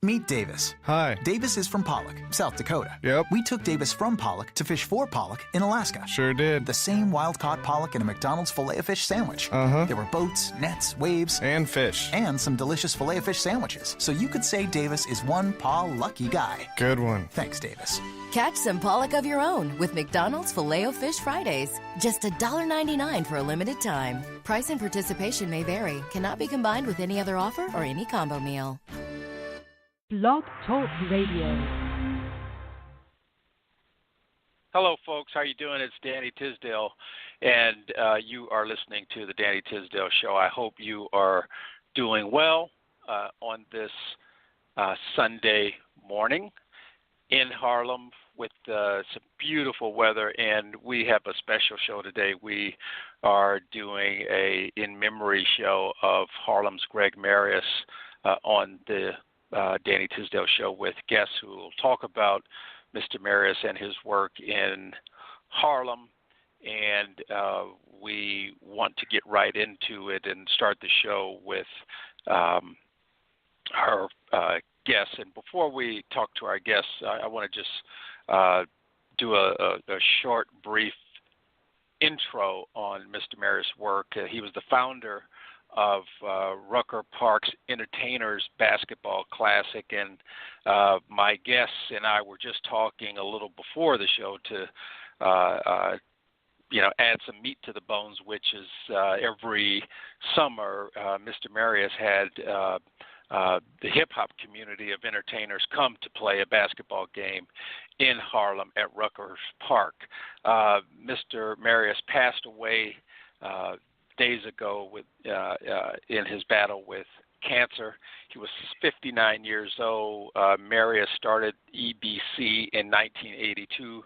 Meet Davis. Hi. Davis is from Pollock, South Dakota. Yep. We took Davis from Pollock to fish for pollock in Alaska. Sure did. The same wild-caught pollock in a McDonald's Filet-O-Fish sandwich. Uh-huh. There were boats, nets, waves. And fish. And some delicious Filet-O-Fish sandwiches. So you could say Davis is one lucky guy. Good one. Thanks, Davis. Catch some pollock of your own with McDonald's Filet-O-Fish Fridays. Just $1.99 for a limited time. Price and participation may vary. Cannot be combined with any other offer or any combo meal. Blog Talk Radio. Hello, folks. How you doing? It's Danny Tisdale, and you are listening to the Danny Tisdale Show. I hope you are doing well on this Sunday morning in Harlem with some beautiful weather, and we have a special show today. We are doing a in-memory show of Harlem's Greg Marius on the Danny Tisdale Show with guests who will talk about Mr. Marius and his work in Harlem. And we want to get right into it and start the show with our guests. And before we talk to our guests, I want to just do a short, brief intro on Mr. Marius' work. He was the founder of Rucker Park's Entertainers Basketball Classic, and my guests and I were just talking a little before the show to add some meat to the bones, which is every summer Mr. Marius had the hip-hop community of entertainers come to play a basketball game in Harlem at Rucker Park. Mr. Marius passed away days ago with in his battle with cancer. He was 59 years old. Marius started EBC in 1982,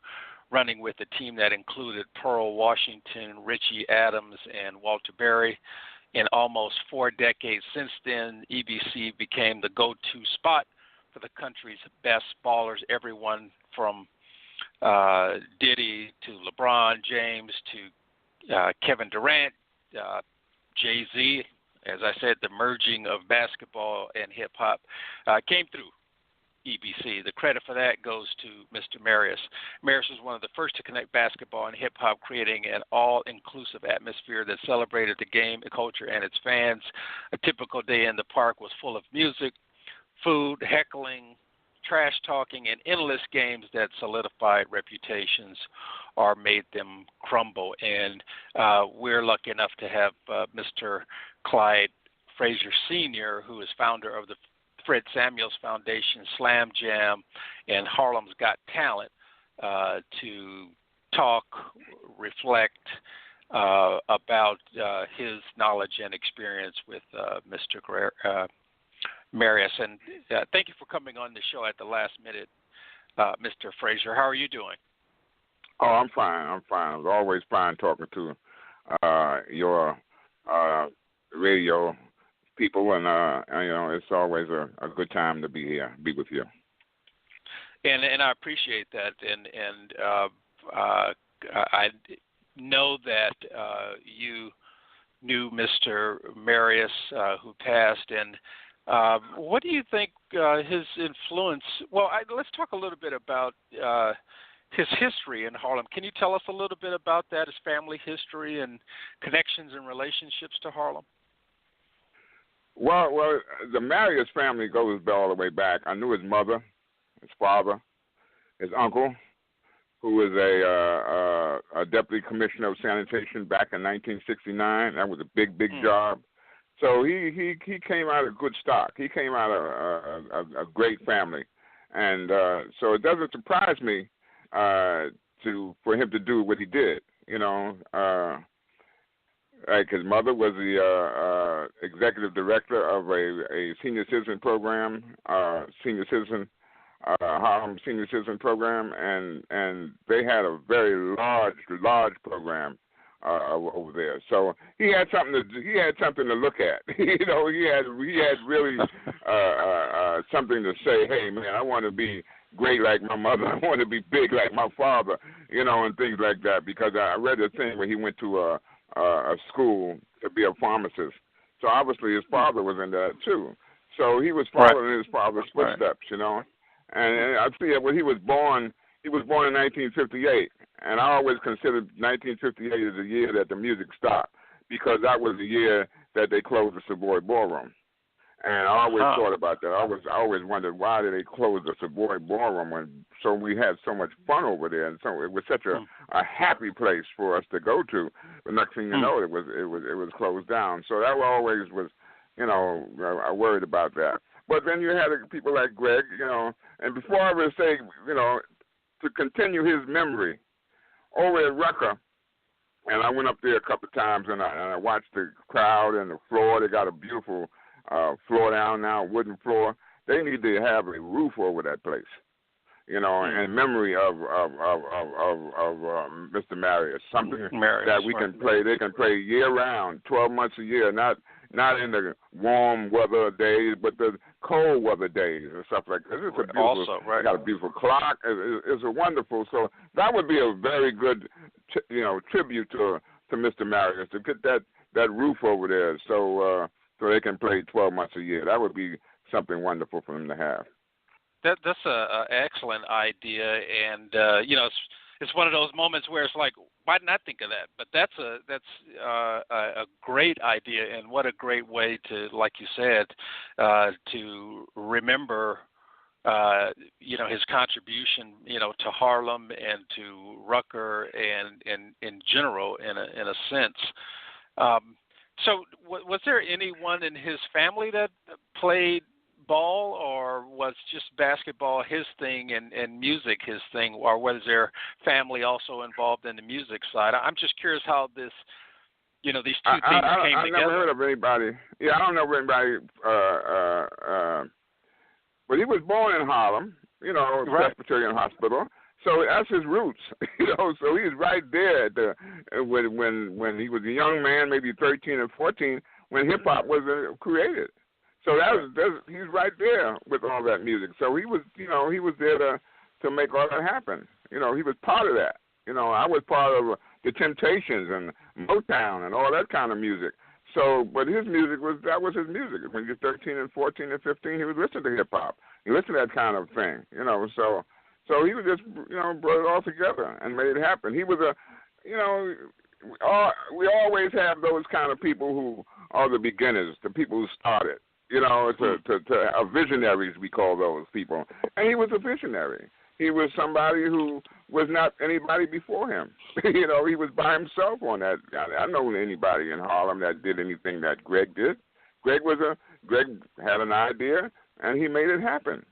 running with a team that included Pearl Washington, Richie Adams, and Walter Berry. In almost 4 decades since then, EBC became the go-to spot for the country's best ballers, everyone from Diddy to LeBron James to Kevin Durant, Jay-Z. As I said, the merging of basketball and hip-hop came through EBC. The credit for that goes to Mr. Marius. Marius was one of the first to connect basketball and hip-hop, creating an all-inclusive atmosphere that celebrated the game, the culture, and its fans. A typical day in the park was full of music, food, heckling, trash talking, and endless games that solidified reputations or made them crumble. And we're lucky enough to have Mr. Clyde Frazier Sr., who is founder of the Fred Samuels Foundation, Slam Jam, and Harlem's Got Talent, to talk, reflect about his knowledge and experience with Mr. Marius. And thank you for coming on the show at the last minute, Mr. Frazier. How are you doing? Oh, I'm fine. It's always fine talking to your radio people, and it's always a good time to be with you. And I appreciate that. And I know that you knew Mr. Marius, who passed, and what do you think his influence? Well, let's talk a little bit about his history in Harlem. Can you tell us a little bit about that, his family history and connections and relationships to Harlem? Well, the Marius family goes all the way back. I knew his mother, his father, his uncle, who was a deputy commissioner of sanitation back in 1969. That was a big job. So he came out of good stock. He came out of a great family, and so it doesn't surprise me for him to do what he did. Like his mother was the executive director of a senior citizen program, Harlem Senior Citizen Program, and they had a very large program over there. So he had something to look at. He had really something to say. Hey, man, I want to be great like my mother. I want to be big like my father. And things like that. Because I read a thing where he went to a school to be a pharmacist. So obviously his father was in that too. So he was following in his father's footsteps, you know. And I see that when he was born in 1958, and I always considered 1958 as the year that the music stopped, because that was the year that they closed the Savoy Ballroom. And I always thought about that. I always wondered, why did they close the Savoy Ballroom when we had so much fun over there, and so it was such a happy place for us to go to. But next thing you know, it was closed down. So that always was, you know, I worried about that. But then you had people like Greg, you know, and before I would say, you know, to continue his memory, over at Rucker, and I went up there a couple of times, and I watched the crowd and the floor. They got a beautiful floor down now, wooden floor. They need to have a roof over that place, you know, in memory of Mr. Marius, something that we can play. They can play year round, 12 months a year, not in the warm weather days, but the cold weather days and stuff like that. It's a beautiful, got a beautiful clock. It's a wonderful. So that would be a very good, tribute to Mr. Marius, to get that roof over there, so they can play 12 months a year. That would be something wonderful for them to have. That's a excellent idea, and it's one of those moments where it's like, why didn't I think of that? But that's a great idea, and what a great way to, like you said, to remember, his contribution, to Harlem and to Rucker and in general, in a sense. So, was there anyone in his family that played ball, or was just basketball his thing and music his thing, or was their family also involved in the music side? I'm just curious how this, these two things came together. I never heard of anybody. Yeah, I don't know of anybody. But he was born in Harlem, Presbyterian Hospital. So that's his roots, So he's right there when he was a young man, maybe 13 or 14, when hip hop was created. So he's right there with all that music. So he was there to make all that happen. He was part of that. I was part of the Temptations and Motown and all that kind of music. So, but his music was his music. When he was 13 and 14 and 15, he was listening to hip hop. He listened to that kind of thing. So he was just, brought it all together and made it happen. He was we always have those kind of people who are the beginners, the people who started. Visionaries, we call those people. And he was a visionary. He was somebody who was not anybody before him. He was by himself on that. I don't know anybody in Harlem that did anything that Greg did. Greg had an idea, and he made it happen.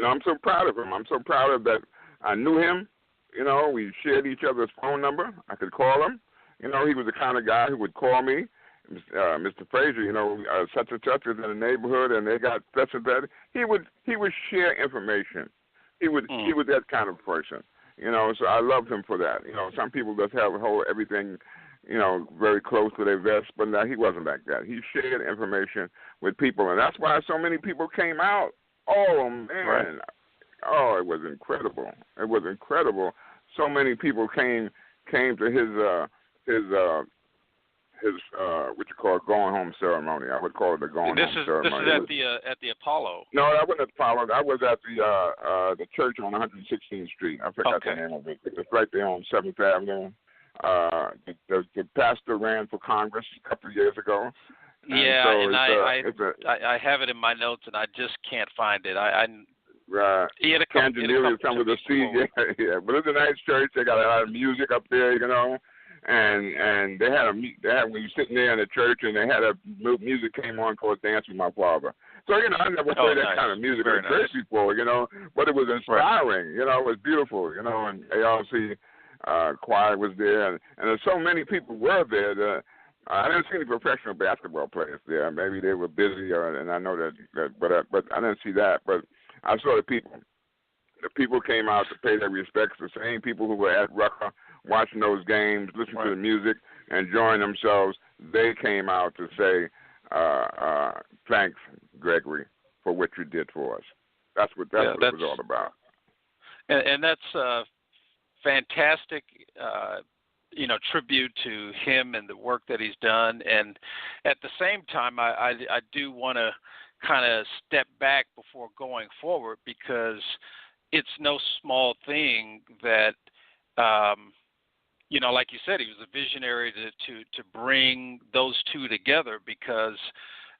I'm so proud of him. I'm so proud of that. I knew him. We shared each other's phone number. I could call him. He was the kind of guy who would call me. Mr. Frazier, such and such is in the neighborhood, and they got such and that. He would share information. He was that kind of person. So I loved him for that. Some people just hold everything, very close to their vest, but no, he wasn't like that. He shared information with people, and that's why so many people came out. Oh man! Right. Oh, it was incredible. It was incredible. So many people came to his what you call going home ceremony. I would call it the going home ceremony. This is at the Apollo. No, that wasn't at the Apollo. That was at the church on 116th Street. I forgot the name of it. It's right there on 7th Avenue. The pastor ran for Congress a couple of years ago. I have it in my notes, and I just can't find it. Right. Candidacy, some of the C. Yeah. But it's a nice church. They got a lot of music up there, and they had when you're sitting there in the church, and they had music came on called Dance with My Father. So I never heard that kind of music in church before, but it was inspiring. It was beautiful, and ARC choir was there, and there's so many people were there. I didn't see any professional basketball players there. Maybe they were busy, and I know that, but I didn't see that. But I saw the people. The people came out to pay their respects. The same people who were at Rucker watching those games, listening to the music, and enjoying themselves. They came out to say, "Thanks, Gregory, for what you did for us." That's what it was all about. And that's fantastic. Tribute to him and the work that he's done. And at the same time, I do want to kind of step back before going forward, because it's no small thing that, like you said, he was a visionary to bring those two together, because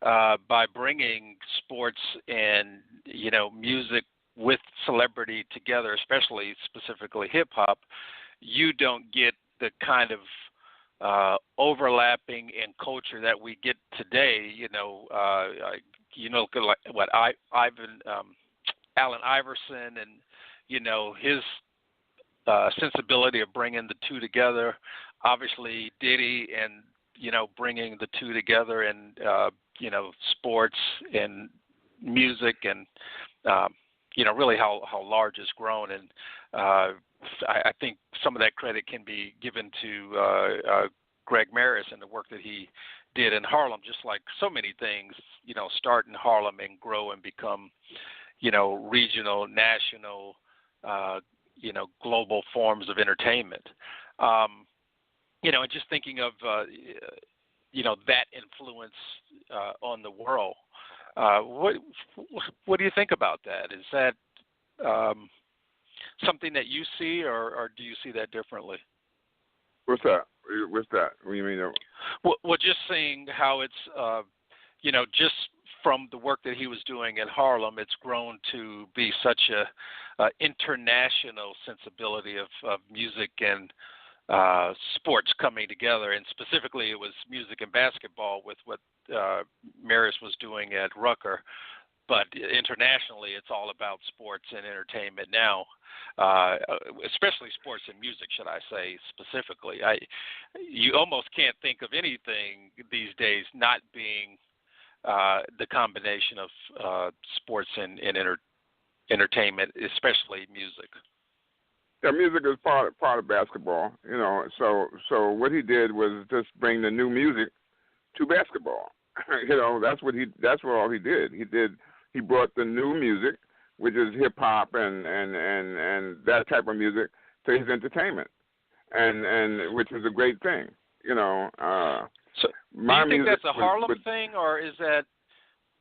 by bringing sports and, music with celebrity together, especially specifically hip hop, you don't get the kind of overlapping in culture that we get today. Like what Allen Iverson and his sensibility of bringing the two together. Obviously, Diddy and bringing the two together in sports and music, and really how large it's grown. And I think some of that credit can be given to Greg Marius and the work that he did in Harlem, just like so many things, start in Harlem and grow and become, regional, national, global forms of entertainment. And just thinking of, that influence on the world. What do you think about that? Is that something that you see, or do you see that differently? What's that? What do you mean? Well, just seeing how it's, just from the work that he was doing in Harlem, it's grown to be such a international sensibility of music and sports coming together. And specifically, it was music and basketball with what Marius was doing at Rucker. But internationally, it's all about sports and entertainment now, especially sports and music, should I say, specifically. You almost can't think of anything these days not being the combination of sports and entertainment, especially music. Yeah, music is part of basketball, So what he did was just bring the new music to basketball. That's what all he did. He brought the new music, which is hip hop and that type of music, to his entertainment, and which is a great thing, So, do you think that's a Harlem thing, or is that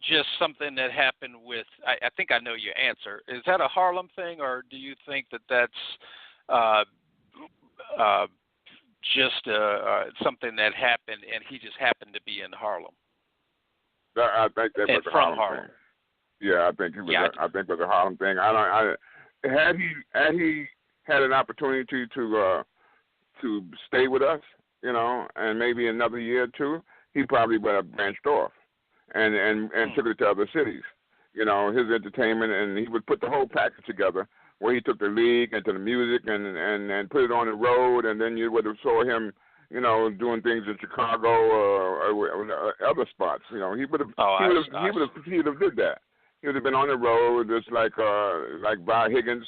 just something that happened with? I think I know your answer. Is that a Harlem thing, or do you think that that's just something that happened and he just happened to be in Harlem? I think that was a Harlem thing. Yeah, I think it was. I think it was a Harlem thing. Had he had an opportunity to stay with us, and maybe another year or two, he probably would have branched off and took it to other cities. His entertainment, and he would put the whole package together, where he took the league into the music and put it on the road, and then you would have saw him, doing things in Chicago or other spots. He would have did that. He would have been on the road, just like Vi Higgins.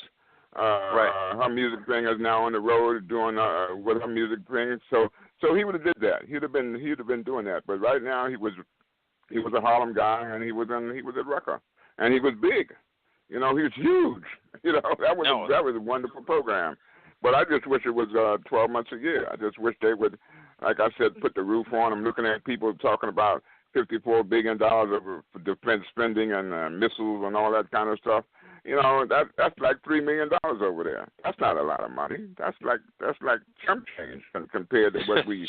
Right. Her music thing is now on the road doing with her music thing. So he would have did that. He'd have been doing that. But right now he was a Harlem guy, and he was at Rucker, and he was big. He was huge. That was a wonderful program. But I just wish it was 12 months a year. I just wish they would, like I said, put the roof on. I'm looking at people talking about $54 billion of defense spending and missiles and all that kind of stuff. That's like $3 million over there. That's not a lot of money. That's like chump change compared to what we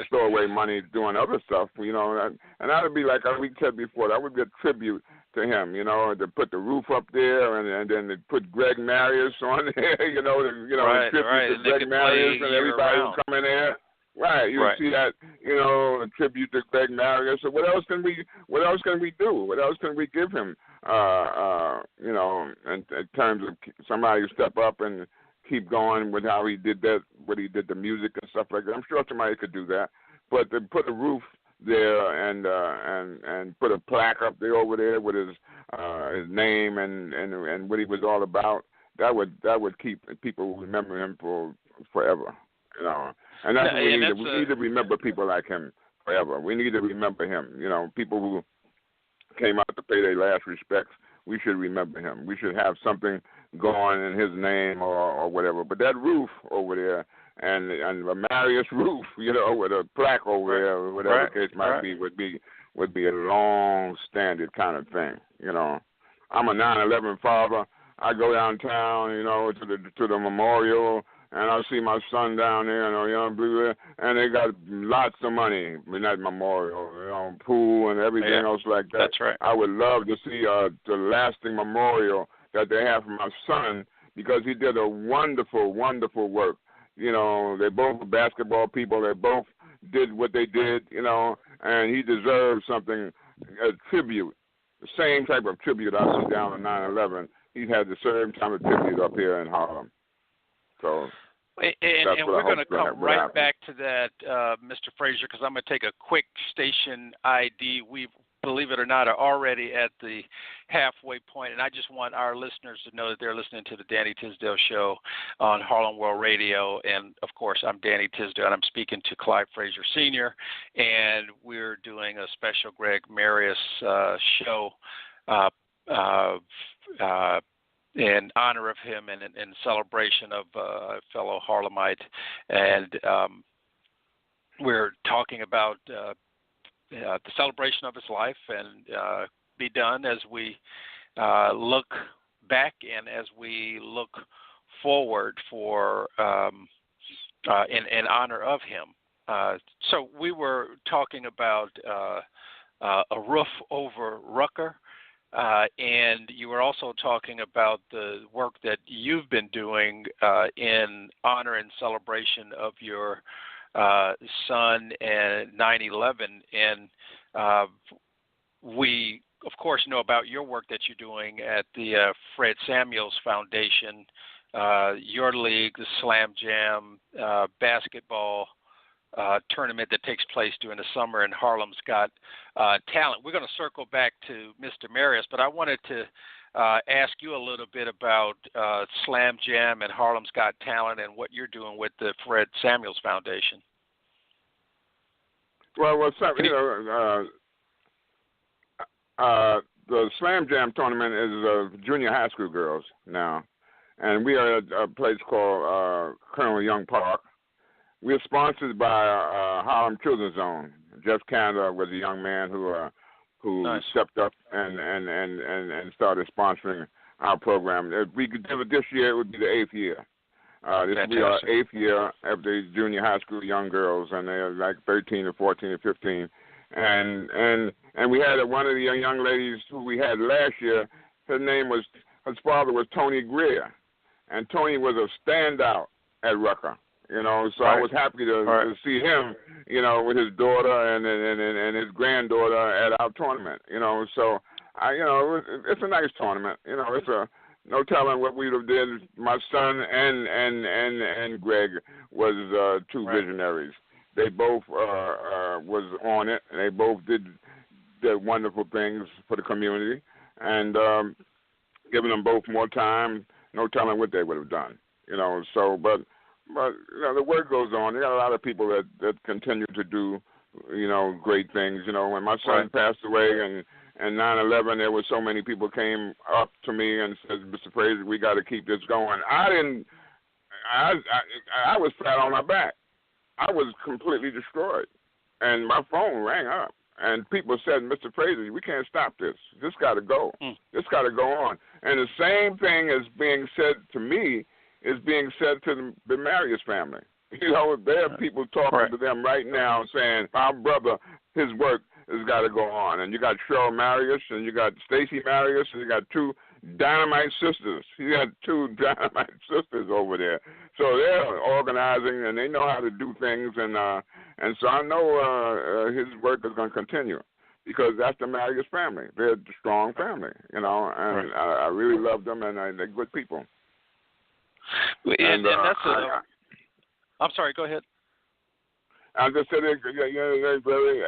store away money doing other stuff. And that would be like we said before. That would be a tribute to him. To put the roof up there and then to put Greg Marius on there. Right, tribute to Greg Marius and everybody who come in there. Right, you see that, a tribute to Clyde Frazier. So what else can we do? What else can we give him? In terms of somebody who step up and keep going with how he did that, what he did the music and stuff like that. I'm sure somebody could do that, but to put a roof there and put a plaque up there over there with his name and what he was all about, that would keep people remember him for forever. And that's what we need. We need to remember people like him forever. We need to remember him. People who came out to pay their last respects. We should remember him. We should have something going in his name or whatever. But that roof over there and a Marius roof, with a plaque over there, or whatever the case might be, would would be a long-standing kind of thing. You know, I'm a 9/11 father. I go downtown, you know, to the memorial, and I see my son down there, you know, young blue, and they got lots of money in that memorial, you know, pool and everything else like that. That's right. I would love to see the lasting memorial that they have for my son, because he did a wonderful, wonderful work. You know, they both were basketball people. They both did what they did, you know, and he deserves something, a tribute, the same type of tribute I see down on 9/11. He had the same type of tribute up here in Harlem. So, and we're going to come right back to that, Mr. Frazier, because I'm going to take a quick station ID. We, believe it or not, are already at the halfway point, and I just want our listeners to know that they're listening to the Danny Tisdale Show on Harlem World Radio, and, of course, I'm Danny Tisdale, and I'm speaking to Clyde Frazier Sr., and we're doing a special Greg Marius show in honor of him and in celebration of a fellow Harlemite. And we're talking about the celebration of his life, and be done as we look back and as we look forward for in honor of him. So we were talking about a roof over Rucker. And you were also talking about the work that you've been doing in honor and celebration of your son and 9/11. And we, of course, know about your work that you're doing at the Fred Samuels Foundation, your league, the Slam Jam basketball tournament that takes place during the summer, and Harlem's Got Talent. We're going to circle back to Mr. Marius, but I wanted to ask you a little bit about Slam Jam and Harlem's Got Talent and what you're doing with the Fred Samuels Foundation. Well, the Slam Jam tournament is junior high school girls now, and we are at a place called Colonel Young Park. We're sponsored by Harlem Children's Zone. Jeff Canada was a young man who Nice. stepped up and started sponsoring our program. If we could do it this year, it would be the 8th year. This will be our 8th year of the junior high school young girls, and they're like 13 or 14 or 15. And we had one of the young ladies who we had last year. His father was Tony Greer, and Tony was a standout at Rucker. You know, so I was happy to see him, you know, with his daughter and his granddaughter at our tournament. You know, so it's a nice tournament. You know, it's no telling what we would have did. My son and Greg was two visionaries. They both was on it, and they both did wonderful things for the community. And giving them both more time, no telling what they would have done. You know, so But you know, the work goes on. There got a lot of people that continue to do, you know, great things. You know, when my son passed away and 9/11, there were so many people came up to me and said, "Mr. Frazier, we got to keep this going." I was flat on my back. I was completely destroyed, and my phone rang up, and people said, "Mr. Frazier, we can't stop this. This got to go. This got to go on." And the same thing is being said to me is being said to the Marius family. You know, there are people talking to them right now saying, our brother, his work has got to go on. And you got Cheryl Marius, and you got Stacy Marius, and you got two dynamite sisters. You got two dynamite sisters over there. So they're organizing, and they know how to do things. And so I know his work is going to continue, because that's the Marius family. They're a strong family, you know, and I really love them, and they're good people. And that's I'm sorry, go ahead. I just said they're very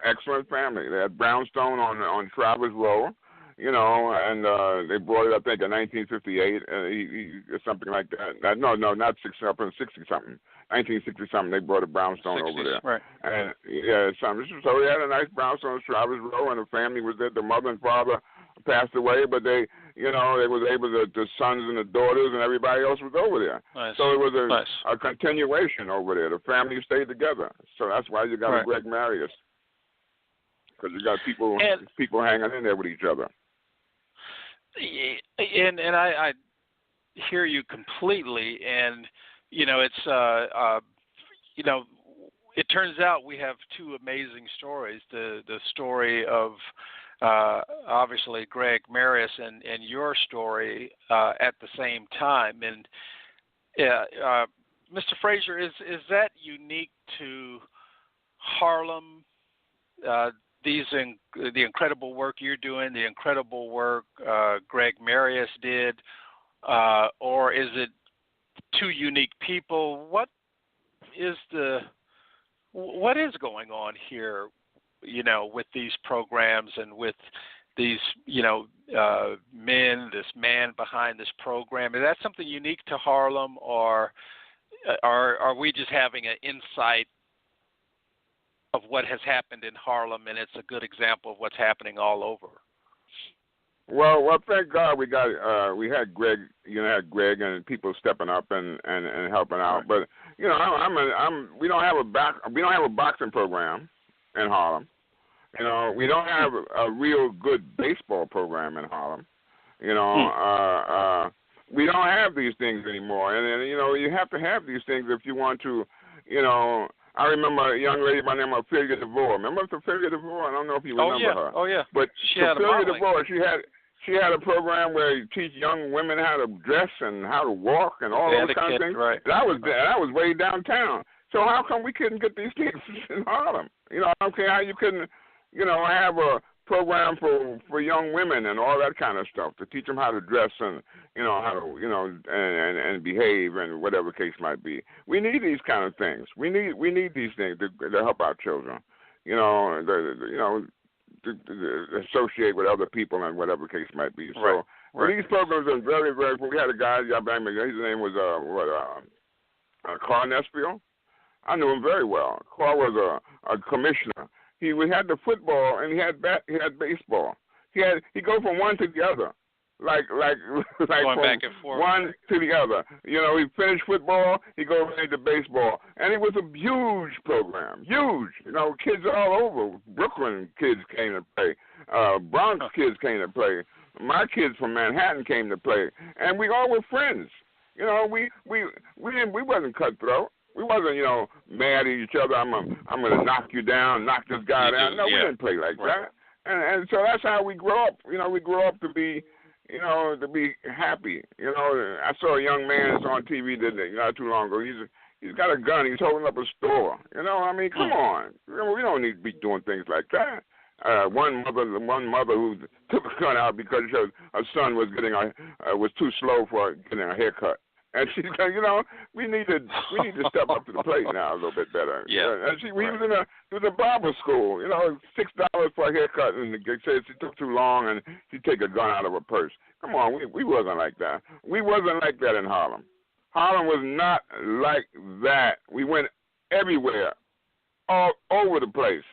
excellent family. They had Brownstone on Travis Row, you know, and they brought it, I think, in 1958, or something like that. No, not 60-something. 1960-something, they brought a Brownstone 60s, over there. Right. And, so they had a nice Brownstone on Travis Row, and the family was there. The mother and father passed away, but they was able to, the sons and the daughters and everybody else was over there. Nice. So it was a continuation over there. The family stayed together. So that's why you got a Greg Marius. because you got people hanging in there with each other. And I hear you completely, and it's it turns out we have two amazing stories. The story of obviously Greg Marius and your story at the same time. And Mr. Frazier, is that unique to Harlem? The incredible work you're doing, the incredible work Greg Marius did, or is it two unique people? What is going on here, with these programs and with these, men, this man behind this program? Is that something unique to Harlem, or are we just having an insight of what has happened in Harlem, and it's a good example of what's happening all over? Well, thank God we had Greg, Greg and people stepping up and helping out. But we don't have a boxing program in Harlem. We don't have a real good baseball program in Harlem. We don't have these things anymore, and you have to have these things if you want to, I remember a young lady by the name of Ophelia DeVore. Remember Ophelia DeVore? I don't know if you remember her. Oh yeah. But she had Ophelia DeVore, she had a program where you teach young women how to dress and how to walk and all those kind of things. Right. That was way downtown. So how come we couldn't get these things in Harlem? I don't care how you couldn't, have a program for young women and all that kind of stuff to teach them how to dress and how to and behave and whatever case might be. We need these kind of things. We need these things to help our children. To associate with other people and whatever case might be. So these programs are very, very. We had a guy. His name was Carl Nesfield. I knew him very well. Carl was a commissioner. We had the football and he had baseball. He go from one to the other, like going from back and forth. One to the other. He finished football, he goes into baseball, and it was a huge program, huge. Kids all over. Brooklyn kids came to play. Bronx kids came to play. My kids from Manhattan came to play, and we all were friends. We wasn't cutthroat. We wasn't, mad at each other. I'm gonna knock you down, knock this guy down. No, we didn't play like that. And so that's how we grew up. We grew up to be, to be happy. I saw a young man that's on TV not too long ago. He's got a gun. He's holding up a store. Come on. We don't need to be doing things like that. One mother who took a gun out because her son was was too slow for getting a haircut. And she's like, we need to step up to the plate now a little bit better. Yeah. And he was in barber school, $6 for a haircut, and they said she took too long, and she'd take a gun out of her purse. Come on, we wasn't like that. We wasn't like that in Harlem. Harlem was not like that. We went everywhere, all over the place,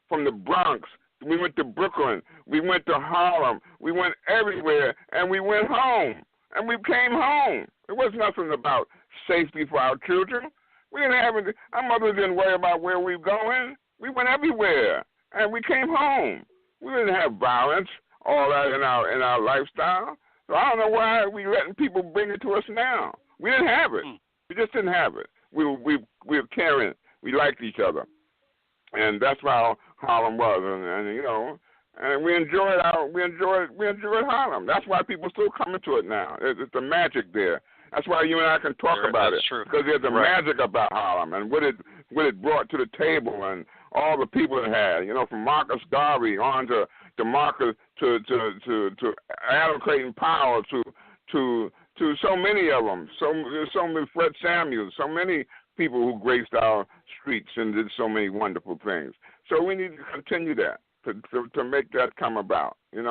from the Bronx. We went to Brooklyn. We went to Harlem. We went everywhere, and we went home. And we came home. It was nothing about safety for our children. Our mother didn't worry about where we were going. We went everywhere, and we came home. We didn't have violence, all that in our lifestyle. So I don't know why we letting people bring it to us now. We didn't have it. We just didn't have it. We were caring. We liked each other, and that's how Harlem was. And we enjoyed Harlem. That's why people still coming to it now. It's the magic there. That's why you and I can talk about it. True. Because there's the magic about Harlem and what it brought to the table and all the people it had. From Marcus Garvey on to Marcus to Adam Clayton Powell to so many of them. So many Fred Samuels. So many people who graced our streets and did so many wonderful things. So we need to continue that. To make that come about, and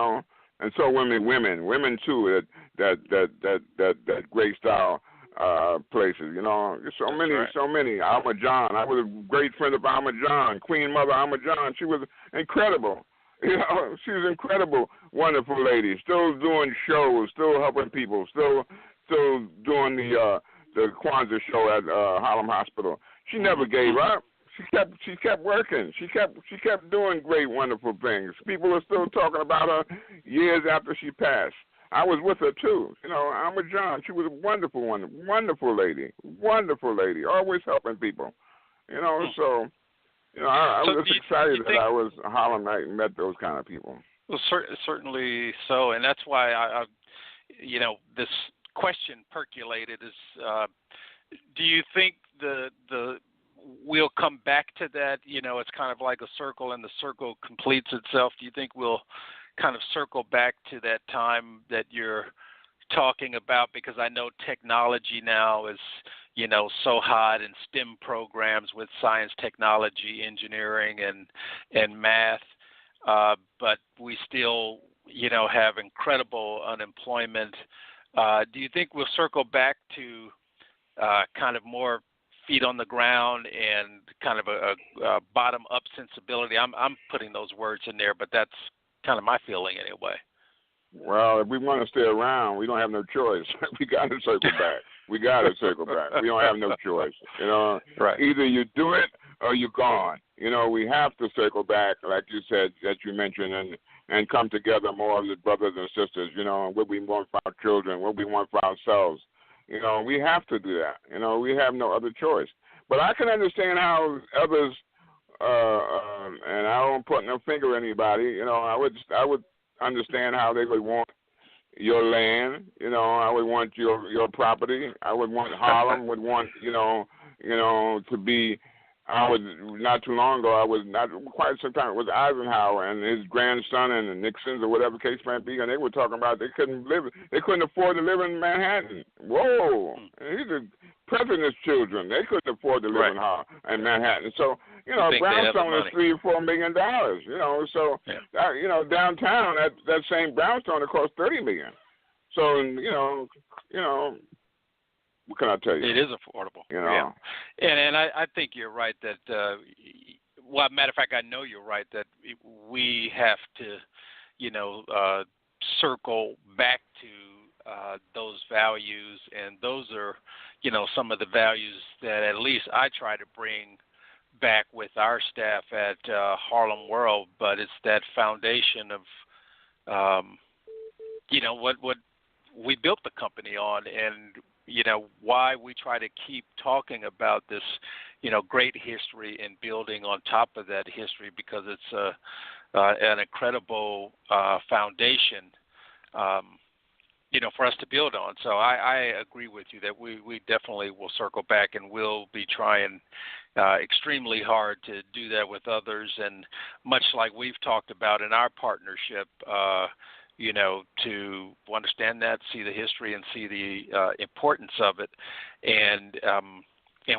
so women too that graced our places, so many. Alma John, I was a great friend of Alma John, Queen Mother Alma John. She was incredible, she was incredible, wonderful lady. Still doing shows, still helping people, still doing the Kwanzaa show at Harlem Hospital. She never gave up. she kept working. She kept doing great, wonderful things. People are still talking about her years after she passed. I was with her too. I'm with John. She was a wonderful lady, always helping people. So I was excited that I was a Harlemite and met those kind of people. Well, certainly so, and that's why I this question percolated is, do you think we'll come back to that? It's kind of like a circle, and the circle completes itself. Do you think we'll kind of circle back to that time that you're talking about? Because I know technology now is, so hot, in STEM programs with science, technology, engineering, and math, but we still, have incredible unemployment. Do you think we'll circle back to kind of more feet on the ground and kind of a bottom-up sensibility? I'm putting those words in there, but that's kind of my feeling anyway. Well, if we want to stay around, we don't have no choice. We got to circle back. We don't have no choice. Right. Either you do it or you're gone. We have to circle back, like you said, that you mentioned, and come together more as brothers and sisters. What we want for our children, what we want for ourselves. We have to do that. We have no other choice. But I can understand how others, and I don't put no finger on anybody. I would understand how they would want your land. I would want your property. I would want Harlem. Would want to be. Not too long ago, I was not quite some time. It was Eisenhower and his grandson and the Nixons or whatever case might be, and they were talking about they couldn't afford to live in Manhattan. Whoa, and these are president's children. They couldn't afford to live in Manhattan. So brownstone is $3 or $4 million. So downtown that same brownstone it costs $30 million. So what can I tell you? It is affordable. Yeah. And I think you're right that, well, matter of fact, I know you're right that we have to, circle back to those values. And those are, some of the values that at least I try to bring back with our staff at Harlem World. But it's that foundation of, what we built the company on, and why we try to keep talking about this, great history and building on top of that history, because it's an incredible foundation, for us to build on. So I agree with you that we definitely will circle back, and we'll be trying extremely hard to do that with others. And much like we've talked about in our partnership, to understand that, see the history, and see the importance of it, and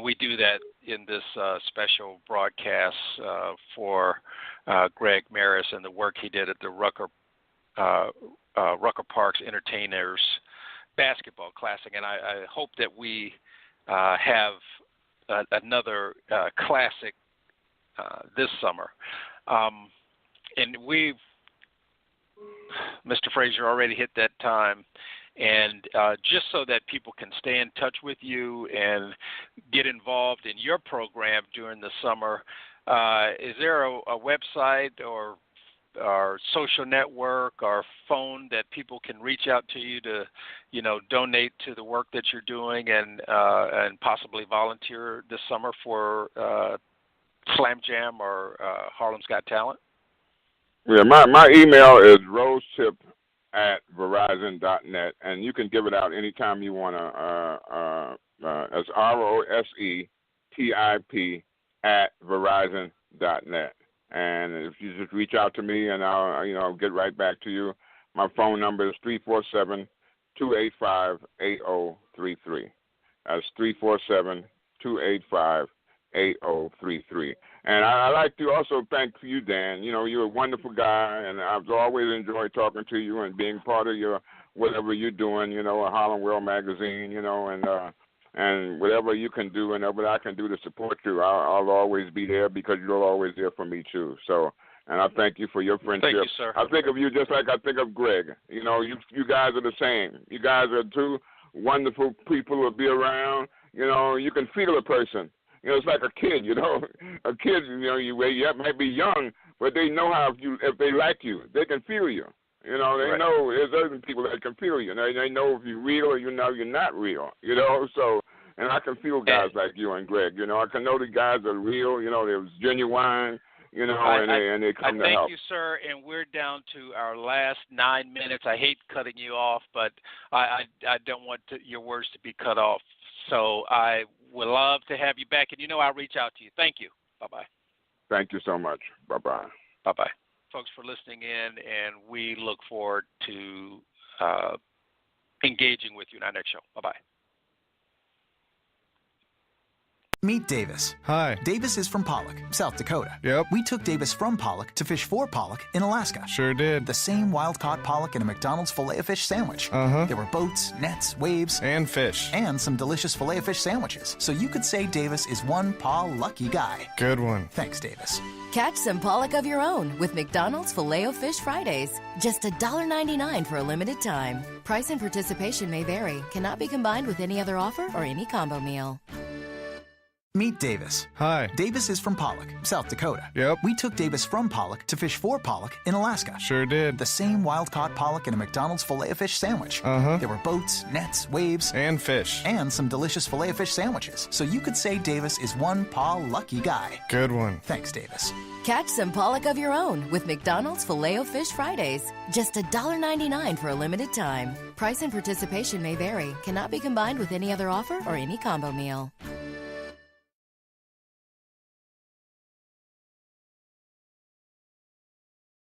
we do that in this special broadcast for Greg Marius and the work he did at the Rucker Parks Entertainers Basketball Classic, and I hope that we have another classic this summer, and we've. Mr. Frazier already hit that time, and just so that people can stay in touch with you and get involved in your program during the summer, is there a website or social network or phone that people can reach out to you to, donate to the work that you're doing and possibly volunteer this summer for Slam Jam or Harlem's Got Talent? Yeah, my email is rosetip@verizon.net, and you can give it out anytime you want to. It's rosetip@verizon.net, and if you just reach out to me, and I'll get right back to you. My phone number is 347-285-8033. That's 347-285-8033. And I'd like to also thank you, Dan. You're a wonderful guy, and I've always enjoyed talking to you and being part of your whatever you're doing, a Harlem World magazine, and whatever you can do and whatever I can do to support you, I'll always be there, because you're always there for me too. So, and I thank you for your friendship. Thank you, sir. I think of you just like I think of Greg. You guys are the same. You guys are two wonderful people to be around. You can feel a person. it's like a kid, A kid, you might be young, but they know how if they like you, they can feel you. They right. know there's other people that can feel you. They know if you're real or you're not real. So, and I can feel guys like you and Greg. I can know the guys are real. They're genuine. And they come to help. Thank you, sir. And we're down to our last 9 minutes. I hate cutting you off, but I don't want your words to be cut off. So I would love to have you back, and I'll reach out to you. Thank you. Bye-bye. Thank you so much. Bye-bye. Bye-bye. Folks, for listening in, and we look forward to engaging with you in our next show. Bye-bye. Meet Davis. Hi. Davis is from Pollock, South Dakota. Yep. We took Davis from Pollock to fish for Pollock in Alaska. Sure did. The same wild-caught pollock in a McDonald's Filet-O-Fish sandwich. Uh-huh. There were boats, nets, waves. And fish. And some delicious Filet-O-Fish sandwiches. So you could say Davis is one lucky guy. Good one. Thanks, Davis. Catch some pollock of your own with McDonald's Filet-O-Fish Fridays. Just $1.99 for a limited time. Price and participation may vary. Cannot be combined with any other offer or any combo meal. Meet Davis. Hi. Davis is from Pollock, South Dakota. Yep. We took Davis from Pollock to fish for Pollock in Alaska. Sure did. The same wild-caught pollock in a McDonald's Filet-O-Fish sandwich. Uh-huh. There were boats, nets, waves. And fish. And some delicious Filet-O-Fish sandwiches. So you could say Davis is one lucky guy. Good one. Thanks, Davis. Catch some pollock of your own with McDonald's Filet-O-Fish Fridays. Just $1.99 for a limited time. Price and participation may vary. Cannot be combined with any other offer or any combo meal.